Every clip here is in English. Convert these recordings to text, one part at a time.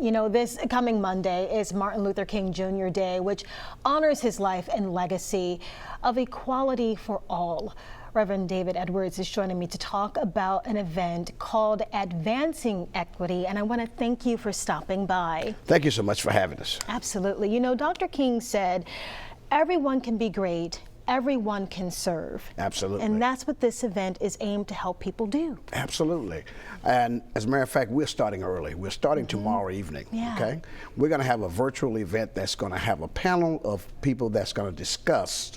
You know, this coming Monday is Martin Luther King Jr. Day, which honors his life and legacy of equality for all. Reverend David Edwards is joining me to talk about an event called Advancing Equity, and I want to thank you for stopping by. Thank you so much for having us. Absolutely. You know, Dr. King said, everyone can be great. Everyone can serve. Absolutely. And that's what this event is aimed to help people do. Absolutely. And as a matter of fact, we're starting early. We're starting tomorrow evening. Yeah. Okay. We're going to have a virtual event that's going to have a panel of people that's going to discuss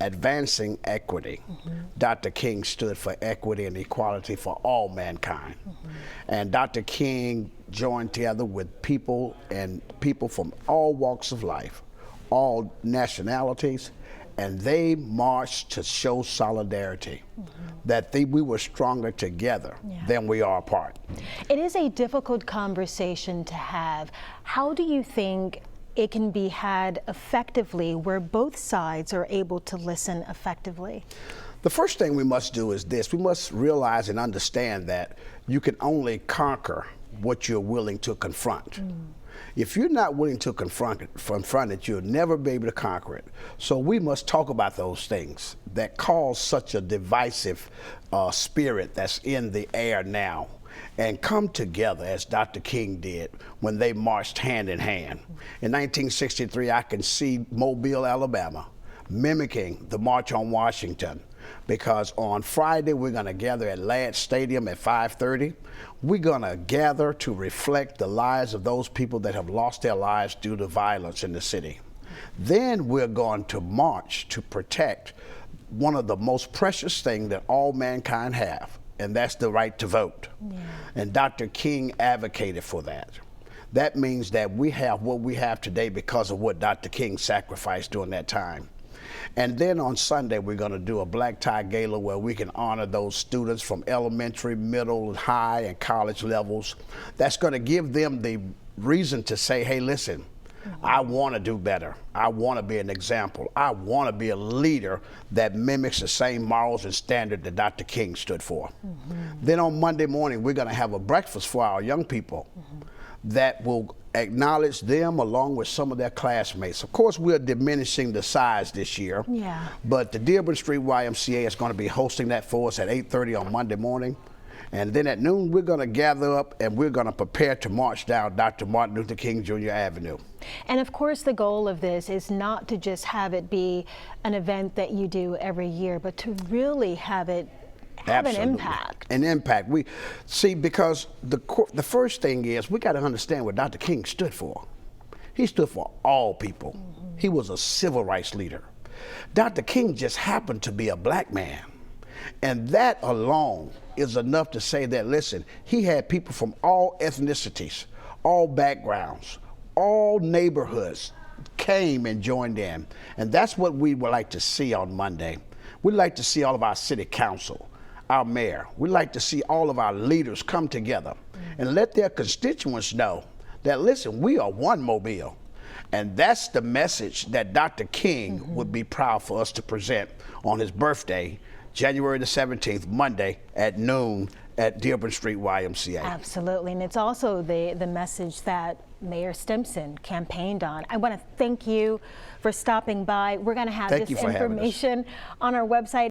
advancing equity. Dr. King stood for equity and equality for all mankind. And Dr. King joined together with people from all walks of life, all nationalities, and they marched to show solidarity, that we were stronger together than we are apart. It is a difficult conversation to have. How do you think it can be had effectively where both sides are able to listen effectively? The first thing we must do is this. We must realize and understand that you can only conquer what you're willing to confront. If you're not willing to confront it, you'll never be able to conquer it. So we must talk about those things that cause such a divisive spirit that's in the air now, and come together as Dr. King did when they marched hand in hand. In 1963, I can see Mobile, Alabama, mimicking the March on Washington, because on Friday we're going to gather at Ladd Stadium at 5:30. We're going to gather to reflect the lives of those people that have lost their lives due to violence in the city. Then we're going to march to protect one of the most precious things that all mankind have, and that's the right to vote. And Dr. King advocated for that. That means that we have what we have today because of what Dr. King sacrificed during that time. And then on Sunday, we're going to do a black tie gala where we can honor those students from elementary, middle, high, and college levels. That's going to give them the reason to say, hey, listen, I want to do better. I want to be an example. I want to be a leader that mimics the same morals and standard that Dr. King stood for. Then on Monday morning, we're going to have a breakfast for our young people that will acknowledge them along with some of their classmates. Of course, we're diminishing the size this year, but the Dearborn Street YMCA is going to be hosting that for us at 8:30 on Monday morning. And then at noon, we're going to gather up and we're going to prepare to march down Dr. Martin Luther King Jr. Avenue. And of course, the goal of this is not to just have it be an event that you do every year, but to really have it have an impact. An impact. We see, because the first thing is we got to understand what Dr. King stood for. He stood for all people. He was a civil rights leader. Dr. King just happened to be a black man. And that alone is enough to say that, listen, he had people from all ethnicities, all backgrounds, all neighborhoods came and joined in. And that's what we would like to see on Monday. We'd like to see all of our city council, our mayor. We'd like to see all of our leaders come together and let their constituents know that, listen, we are one Mobile. And that's the message that Dr. King would be proud for us to present on his birthday, January the 17th, Monday at noon at Dearborn Street YMCA. Absolutely, and it's also the message that Mayor Stimson campaigned on. I want to thank you for stopping by. We're going to have this information on our website.